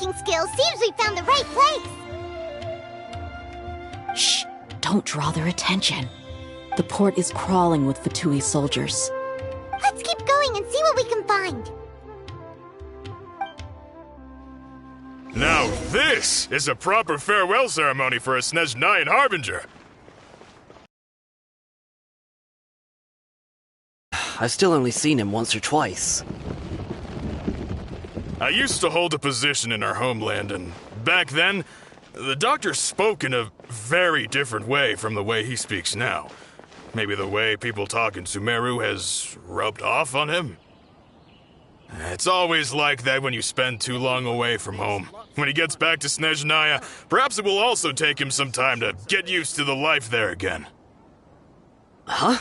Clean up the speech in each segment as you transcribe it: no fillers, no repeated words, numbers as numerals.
tracking skills, seems we found the right place. Shh! Don't draw their attention. The port is crawling with Fatui soldiers. Let's keep going and see what we can find. Now this is a proper farewell ceremony for a Snezhnayan Harbinger. I've still only seen him once or twice. I used to hold a position in our homeland, and back then, the doctor spoke in a very different way from the way he speaks now. Maybe the way people talk in Sumeru has rubbed off on him? It's always like that when you spend too long away from home. When he gets back to Snezhnaya, perhaps it will also take him some time to get used to the life there again. Huh?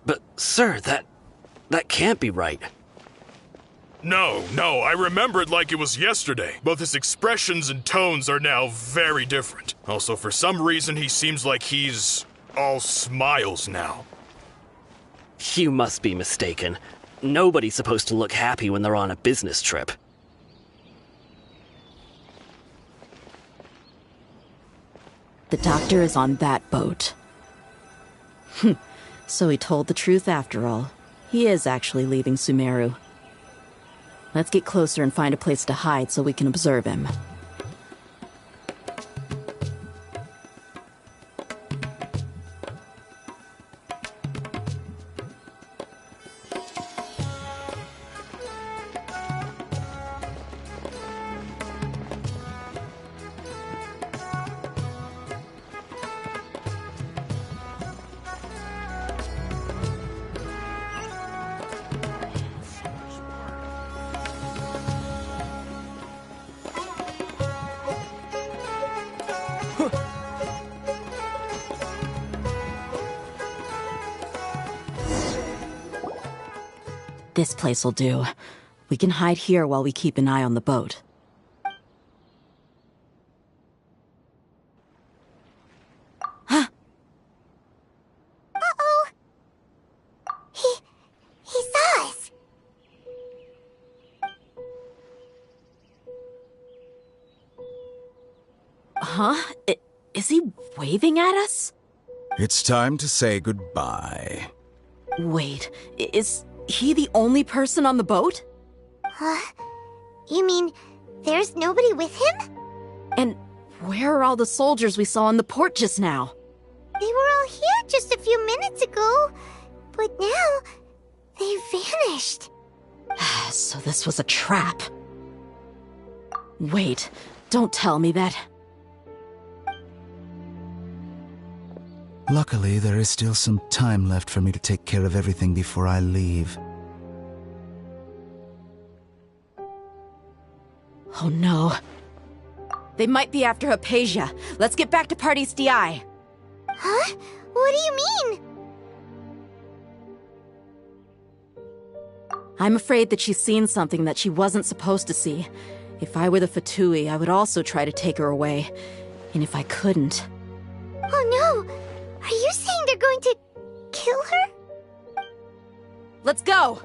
But, sir, that can't be right. No, I remember it like it was yesterday. Both his expressions and tones are now very different. Also, for some reason, he seems like he's all smiles now. You must be mistaken. Nobody's supposed to look happy when they're on a business trip. The doctor is on that boat. So he told the truth after all. He is actually leaving Sumeru. Let's get closer and find a place to hide so we can observe him. This place will do. We can hide here while we keep an eye on the boat. Huh? Uh-oh. He saw us. Huh? Is he waving at us? It's time to say goodbye. Wait, is he the only person on the boat? Huh? You mean there's nobody with him? And where are all the soldiers we saw in the port just now? They were all here just a few minutes ago, but now they vanished. So this was a trap. Wait, don't tell me that. Luckily, there is still some time left for me to take care of everything before I leave. Oh no. They might be after Hypatia. Let's get back to Party's DI. Huh? What do you mean? I'm afraid that she's seen something that she wasn't supposed to see. If I were the Fatui, I would also try to take her away. And if I couldn't... Oh no! Are you saying they're going to kill her? Let's go!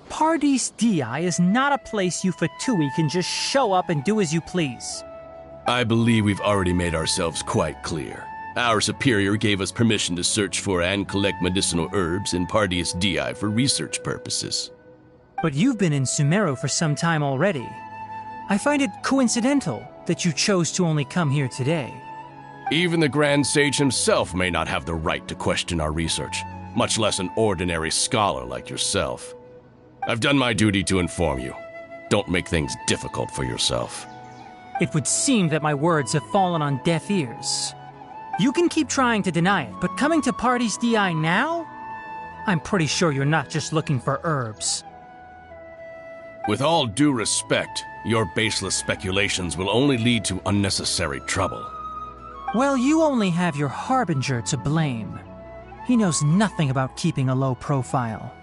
Party's DI is not a place you Fatui can just show up and do as you please. I believe we've already made ourselves quite clear. Our superior gave us permission to search for and collect medicinal herbs in Party's DI for research purposes. But you've been in Sumeru for some time already. I find it coincidental that you chose to only come here today. Even the Grand Sage himself may not have the right to question our research, much less an ordinary scholar like yourself. I've done my duty to inform you. Don't make things difficult for yourself. It would seem that my words have fallen on deaf ears. You can keep trying to deny it, but coming to Party's DI now? I'm pretty sure you're not just looking for herbs. With all due respect, your baseless speculations will only lead to unnecessary trouble. Well, you only have your Harbinger to blame. He knows nothing about keeping a low profile.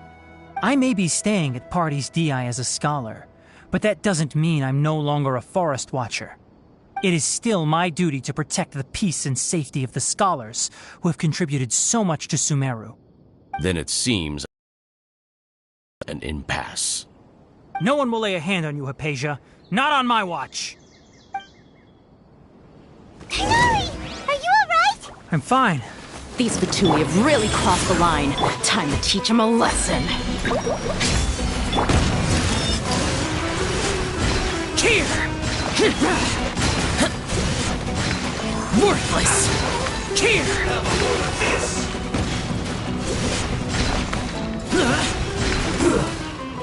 I may be staying at Party's DI as a scholar, but that doesn't mean I'm no longer a forest watcher. It is still my duty to protect the peace and safety of the scholars who have contributed so much to Sumeru. Then it seems an impasse. No one will lay a hand on you, Hypatia. Not on my watch. Hinari! Are you alright? I'm fine. These Fatui have really crossed the line. Time to teach them a lesson. Here! Worthless! Here!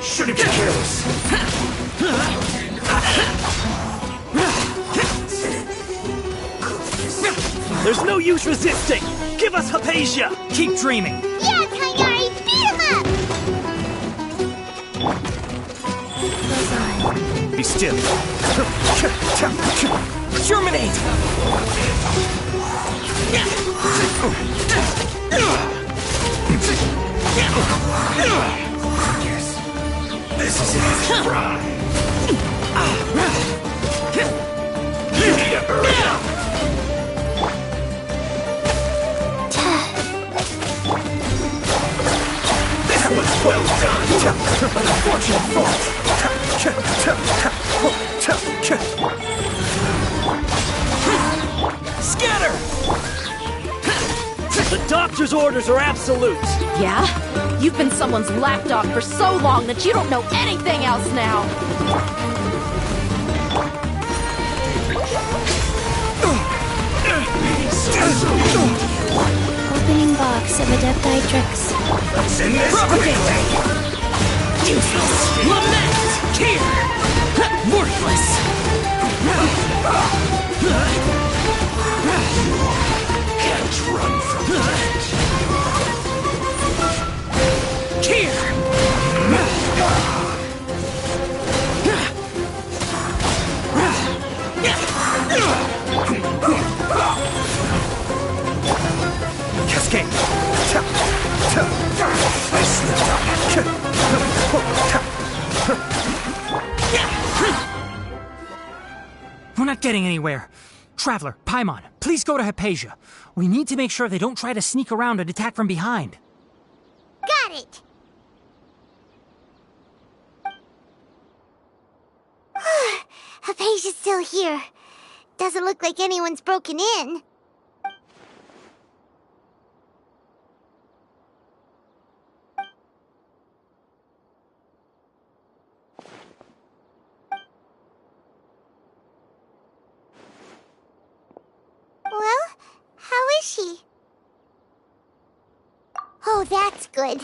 Shouldn't be careless. There's no use resisting! Give us Hypatia! Keep dreaming! Yes, Hinari! Beat him up! Be still. Germinate! This is it. Right. You need to hurry up. That was well done. Unfortunate fault. Scatter! The doctor's orders are absolute! Yeah? You've been someone's lapdog for so long that you don't know anything else now! Opening box of Adeptitrix. Send this quickly. Useless! Lament! Here! Worthless! Can't run from that. Here! Cascade. I slipped up. We're not getting anywhere. Traveler, Paimon, please go to Hypatia. We need to make sure they don't try to sneak around and attack from behind. Got it! Hypatia's still here. Doesn't look like anyone's broken in. Well, how is she? Oh, that's good.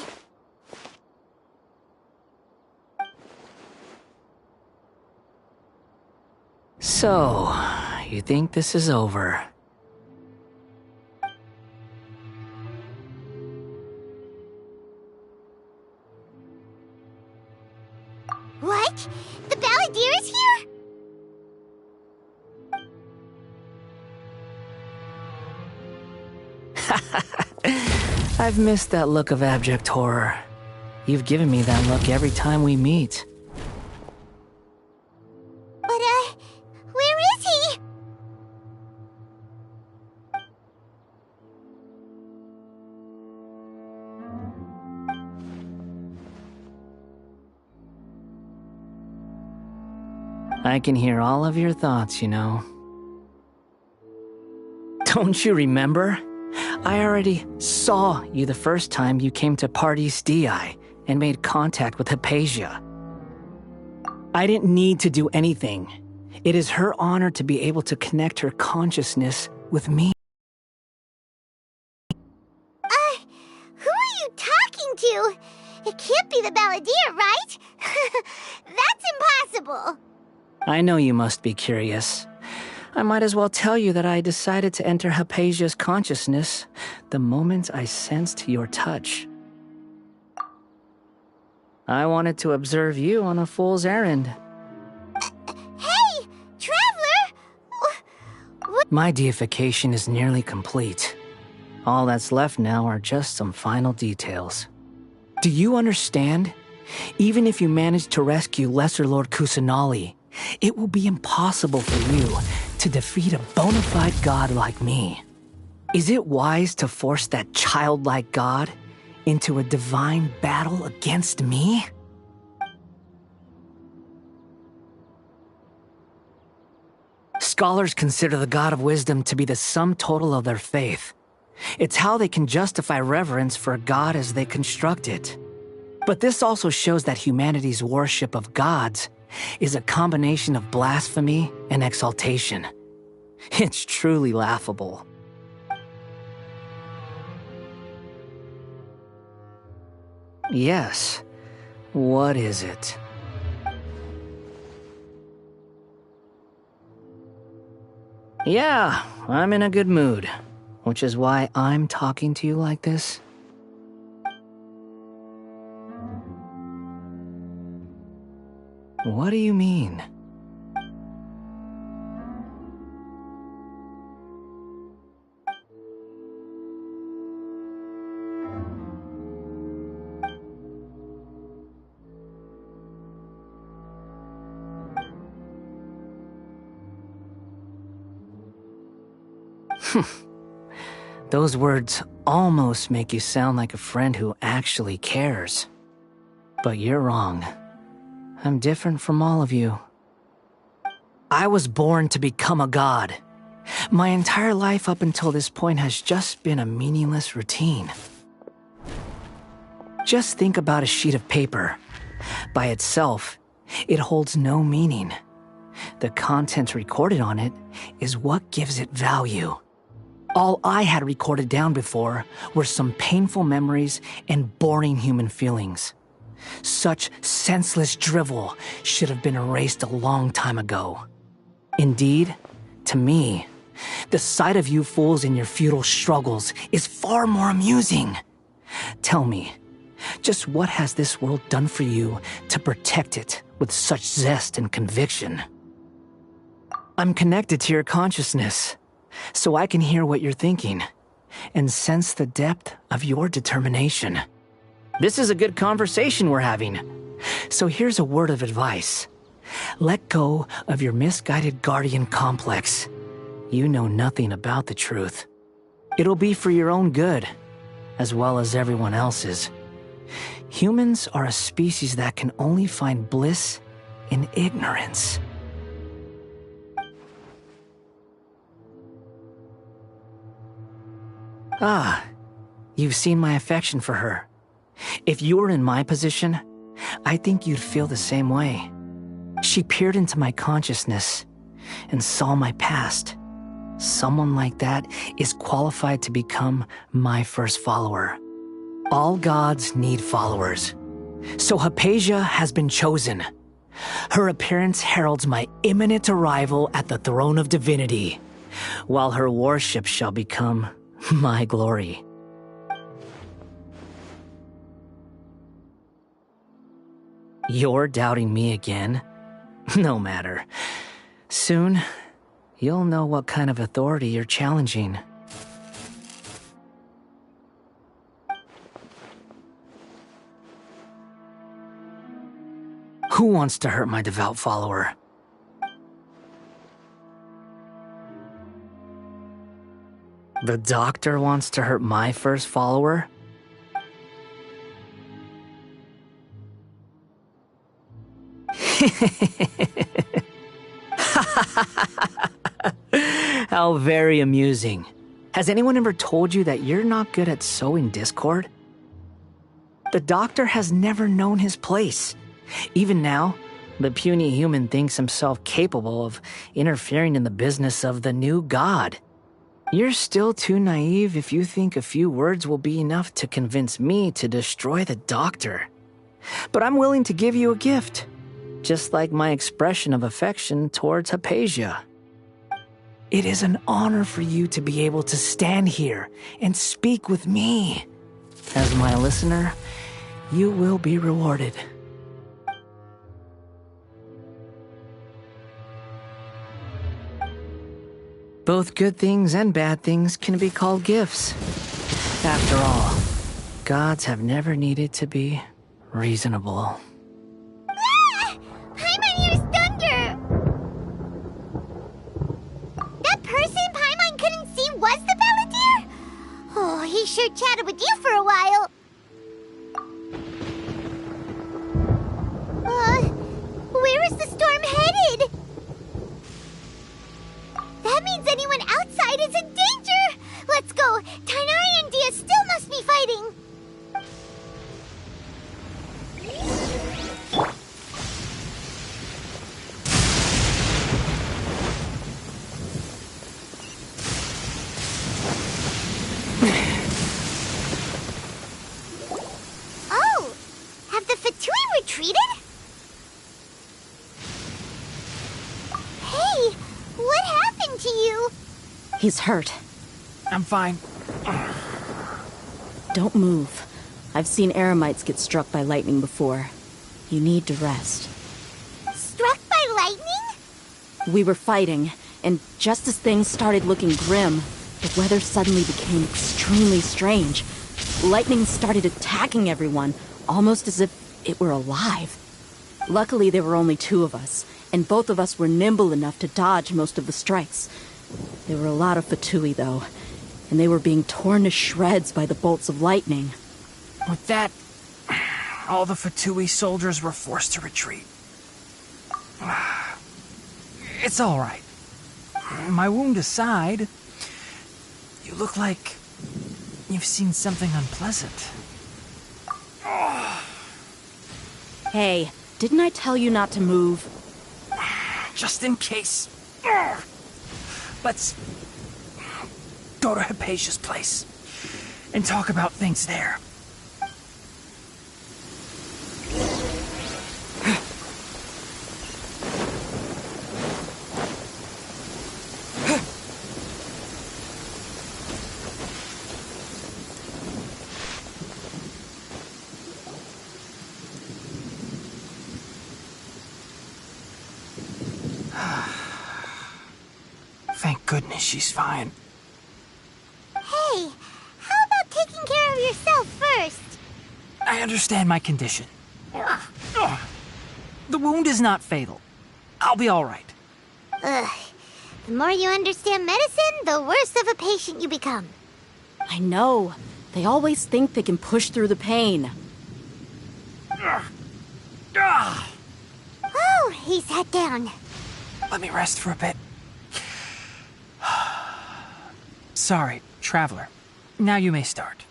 So, you think this is over? What? The Balladeer is here? I've missed that look of abject horror. You've given me that look every time we meet. But, where is he? I can hear all of your thoughts, you know. Don't you remember? I already saw you the first time you came to Party's DI and made contact with Hypatia. I didn't need to do anything. It is her honor to be able to connect her consciousness with me. Who are you talking to? It can't be the Balladeer, right? That's impossible. I know you must be curious. I might as well tell you that I decided to enter Hypatia's consciousness the moment I sensed your touch. I wanted to observe you on a fool's errand. Hey, Traveler! What? My deification is nearly complete. All that's left now are just some final details. Do you understand? Even if you manage to rescue Lesser Lord Kusanali, it will be impossible for you to defeat a bona fide god like me. Is it wise to force that childlike god into a divine battle against me? Scholars consider the god of wisdom to be the sum total of their faith. It's how they can justify reverence for a god as they construct it. But this also shows that humanity's worship of gods is a combination of blasphemy and exaltation. It's truly laughable. Yes. What is it? Yeah, I'm in a good mood, which is why I'm talking to you like this. What do you mean? Those words almost make you sound like a friend who actually cares. But you're wrong. I'm different from all of you. I was born to become a god. My entire life up until this point has just been a meaningless routine. Just think about a sheet of paper. By itself, it holds no meaning. The content recorded on it is what gives it value. All I had recorded down before were some painful memories and boring human feelings. Such senseless drivel should have been erased a long time ago. Indeed, to me, the sight of you fools in your futile struggles is far more amusing. Tell me, just what has this world done for you to protect it with such zest and conviction? I'm connected to your consciousness, so I can hear what you're thinking and sense the depth of your determination. This is a good conversation we're having. So here's a word of advice. Let go of your misguided guardian complex. You know nothing about the truth. It'll be for your own good, as well as everyone else's. Humans are a species that can only find bliss in ignorance. Ah, you've seen my affection for her. If you were in my position, I think you'd feel the same way. She peered into my consciousness and saw my past. Someone like that is qualified to become my first follower. All gods need followers. So Hypatia has been chosen. Her appearance heralds my imminent arrival at the throne of divinity, while her worship shall become my glory. You're doubting me again? No matter. Soon, you'll know what kind of authority you're challenging. Who wants to hurt my devout follower? The doctor wants to hurt my first follower? How very amusing. Has anyone ever told you that you're not good at sowing discord? The doctor has never known his place. Even now, the puny human thinks himself capable of interfering in the business of the new god. You're still too naive if you think a few words will be enough to convince me to destroy the doctor. But I'm willing to give you a gift, just like my expression of affection towards Hypatia. It is an honor for you to be able to stand here and speak with me. As my listener, you will be rewarded. Both good things and bad things can be called gifts. After all, gods have never needed to be reasonable. Ah! Paimon hears thunder! That person Paimon couldn't see was the Balladeer? Oh, he sure chatted with you for a while. Where is the storm headed? That means anyone outside is in danger! Let's go! Tainari and Dia still must be fighting! Oh! Have the Fatui retreated? Hey! What happened to you? He's hurt. I'm fine. Don't move. I've seen eremites get struck by lightning before. You need to rest. Struck by lightning? We were fighting, and just as things started looking grim, the weather suddenly became extremely strange. Lightning started attacking everyone, almost as if it were alive. Luckily, there were only two of us, and both of us were nimble enough to dodge most of the strikes. There were a lot of Fatui, though, and they were being torn to shreds by the bolts of lightning. With that, all the Fatui soldiers were forced to retreat. It's all right. My wound aside, you look like you've seen something unpleasant. Hey, didn't I tell you not to move? Just in case. Let's go to Hypatia's place and talk about things there. Thank goodness she's fine. Hey, how about taking care of yourself first? I understand my condition. The wound is not fatal. I'll be all right. Ugh. The more you understand medicine, the worse of a patient you become. I know. They always think they can push through the pain. Oh, he sat down. Let me rest for a bit. Sorry, traveler. Now you may start.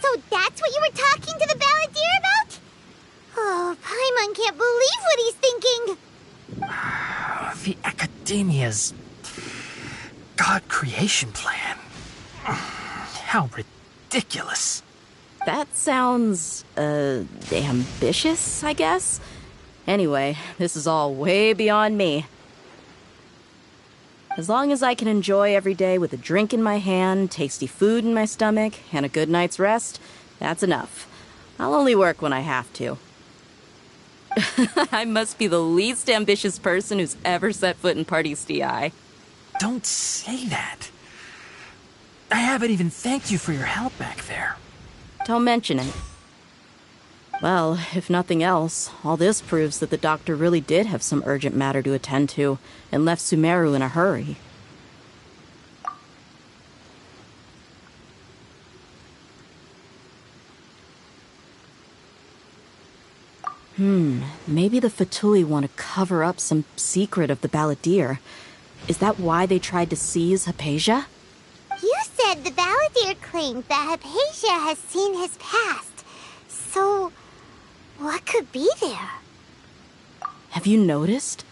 So that's what you were talking to the Balladeer about? Oh, Paimon can't believe what he's thinking. The Academia's God creation plan. How ridiculous. That sounds, ambitious, I guess? Anyway, this is all way beyond me. As long as I can enjoy every day with a drink in my hand, tasty food in my stomach, and a good night's rest, that's enough. I'll only work when I have to. I must be the least ambitious person who's ever set foot in Party's DI. Don't say that. I haven't even thanked you for your help back there. Don't mention it. Well, if nothing else, all this proves that the doctor really did have some urgent matter to attend to, and left Sumeru in a hurry. Maybe the Fatui want to cover up some secret of the Balladeer. Is that why they tried to seize Hypatia? You said the Balladeer claimed that Hypatia has seen his past. So, what could be there? Have you noticed?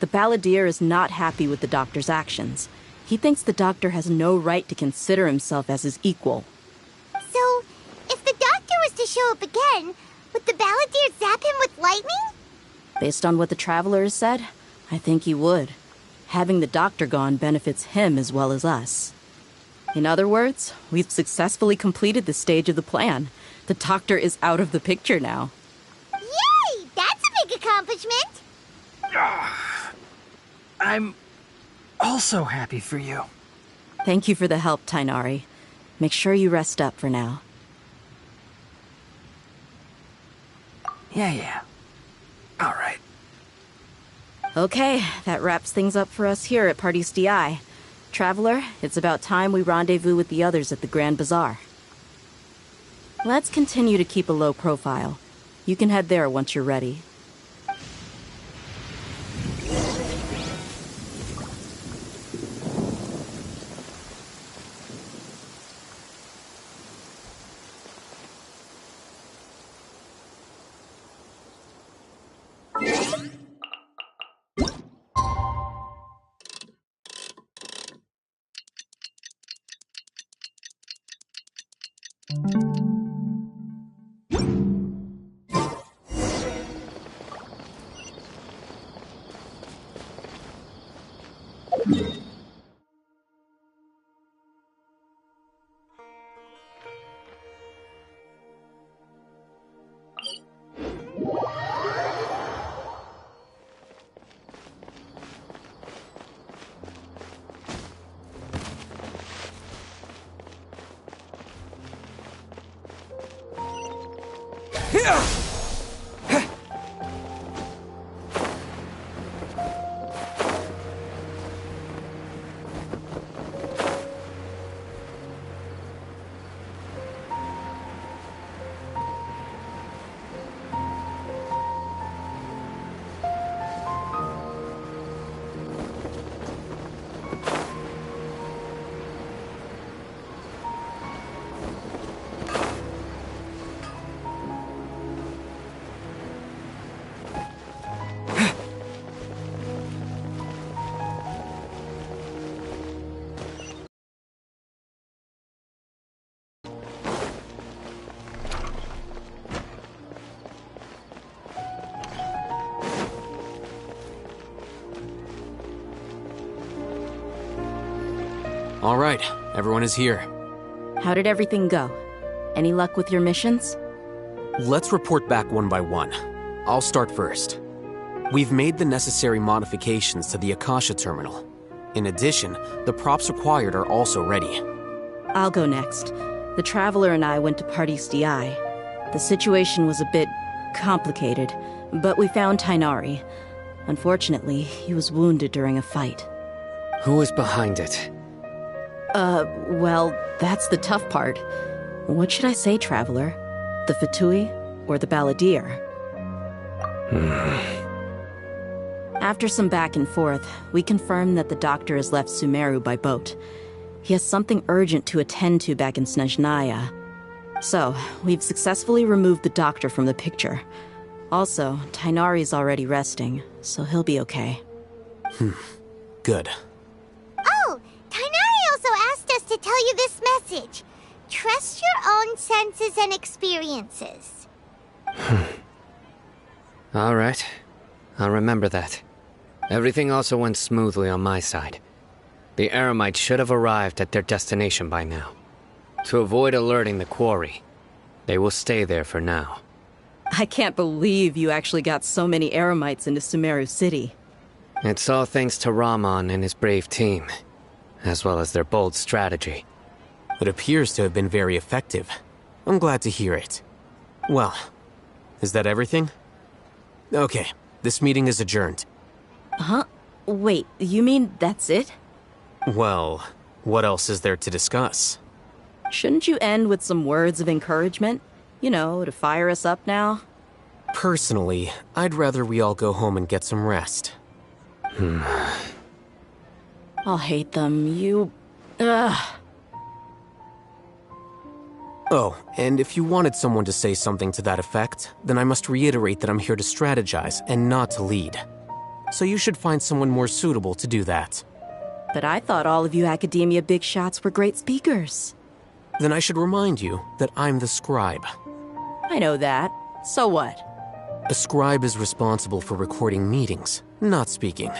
The Balladeer is not happy with the doctor's actions. He thinks the doctor has no right to consider himself as his equal. So, if the doctor was to show up again, would the Balladeer zap him with lightning? Based on what the Traveler has said, I think he would. Having the doctor gone benefits him as well as us. In other words, we've successfully completed this stage of the plan. The doctor is out of the picture now. Yay! That's a big accomplishment! I'm also happy for you. Thank you for the help, Tainari. Make sure you rest up for now. Yeah. All right. Okay, that wraps things up for us here at Party's DI. Traveler, it's about time we rendezvous with the others at the Grand Bazaar. Let's continue to keep a low profile. You can head there once you're ready. All right, everyone is here. How did everything go? Any luck with your missions? Let's report back one by one. I'll start first. We've made the necessary modifications to the Akasha terminal. In addition, the props required are also ready. I'll go next. The Traveler and I went to Party's DI. The situation was a bit complicated, but we found Tainari. Unfortunately, he was wounded during a fight. Who was behind it? Well, that's the tough part. What should I say, Traveler? The Fatui or the Balladeer? After some back and forth, we confirmed that the doctor has left Sumeru by boat. He has something urgent to attend to back in Snezhnaya. So, we've successfully removed the doctor from the picture. Also, Tainari's already resting, so he'll be okay. Good. Oh, Tainari also asked us to tell you this message. Trust your own senses and experiences. All right. I'll remember that. Everything also went smoothly on my side. The Eremites should have arrived at their destination by now. To avoid alerting the quarry, they will stay there for now. I can't believe you actually got so many Eremites into Sumeru City. It's all thanks to Rahman and his brave team, as well as their bold strategy. It appears to have been very effective. I'm glad to hear it. Well, is that everything? Okay, this meeting is adjourned. Huh? Wait, you mean that's it? Well, what else is there to discuss? Shouldn't you end with some words of encouragement? You know, to fire us up now? Personally, I'd rather we all go home and get some rest. I'll hate them. Ugh. Oh, and if you wanted someone to say something to that effect, then I must reiterate that I'm here to strategize and not to lead. So you should find someone more suitable to do that. But I thought all of you academia big shots were great speakers. Then I should remind you that I'm the scribe. I know that. So what? A scribe is responsible for recording meetings, not speaking.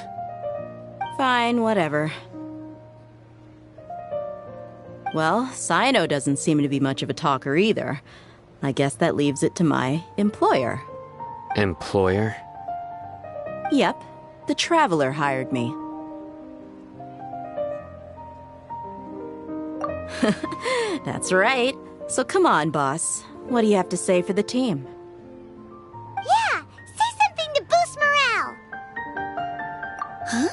Fine, whatever. Well, Sino doesn't seem to be much of a talker either. I guess that leaves it to my employer. Employer? Yep. The Traveler hired me. That's right. So come on, boss. What do you have to say for the team? Yeah, say something to boost morale. Huh?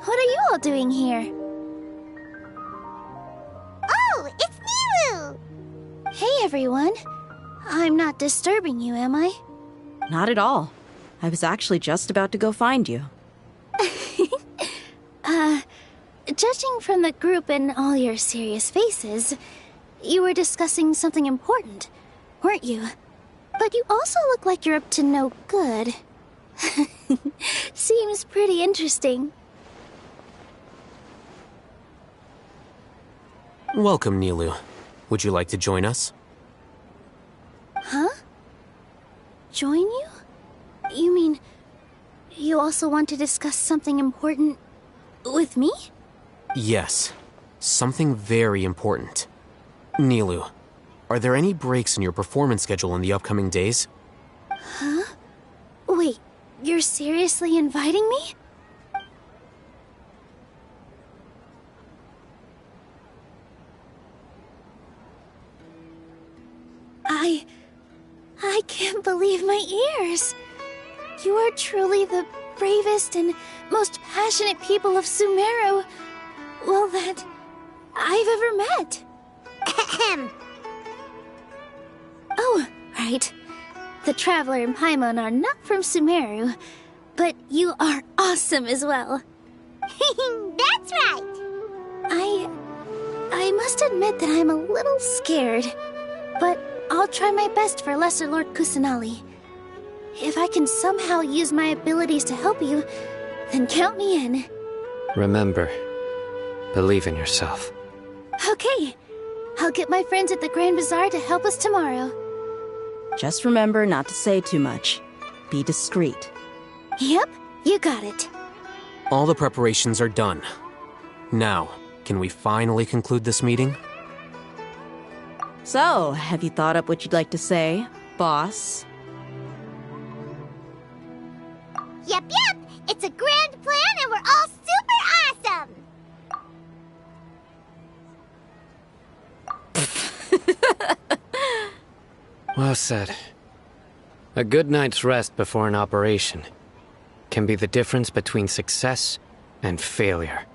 What are you all doing here? Oh, it's Nilu! Hey, everyone. I'm not disturbing you, am I? Not at all. I was actually just about to go find you. Judging from the group and all your serious faces, you were discussing something important, weren't you? But you also look like you're up to no good. Seems pretty interesting. Welcome, Nilu. Would you like to join us? Huh? Join you? You mean, you also want to discuss something important with me? Yes. Something very important. Nilu, are there any breaks in your performance schedule in the upcoming days? Huh? Wait, you're seriously inviting me? I can't believe my ears. You are truly the bravest and most passionate people of Sumeru, well, that I've ever met. Ahem. Oh, right. The Traveler and Paimon are not from Sumeru, but you are awesome as well. That's right. I must admit that I'm a little scared, but I'll try my best for Lesser Lord Kusanali. If I can somehow use my abilities to help you, then count me in. Remember, believe in yourself. Okay. I'll get my friends at the Grand Bazaar to help us tomorrow. Just remember not to say too much. Be discreet. Yep, you got it. All the preparations are done. Now, can we finally conclude this meeting? So, have you thought up what you'd like to say, boss? Yep. It's a grand plan and we're all super awesome! Well said. A good night's rest before an operation can be the difference between success and failure.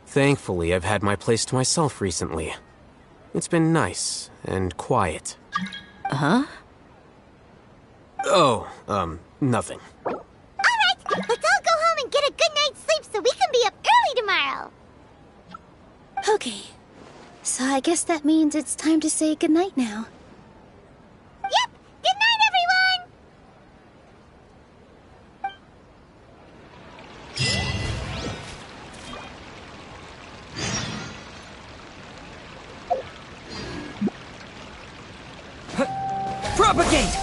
Thankfully, I've had my place to myself recently. It's been nice and quiet. Huh? Oh, nothing. Alright, let's all go home and get a good night's sleep so we can be up early tomorrow. Okay. So I guess that means it's time to say goodnight now. Yep, good night, everyone! Propagate!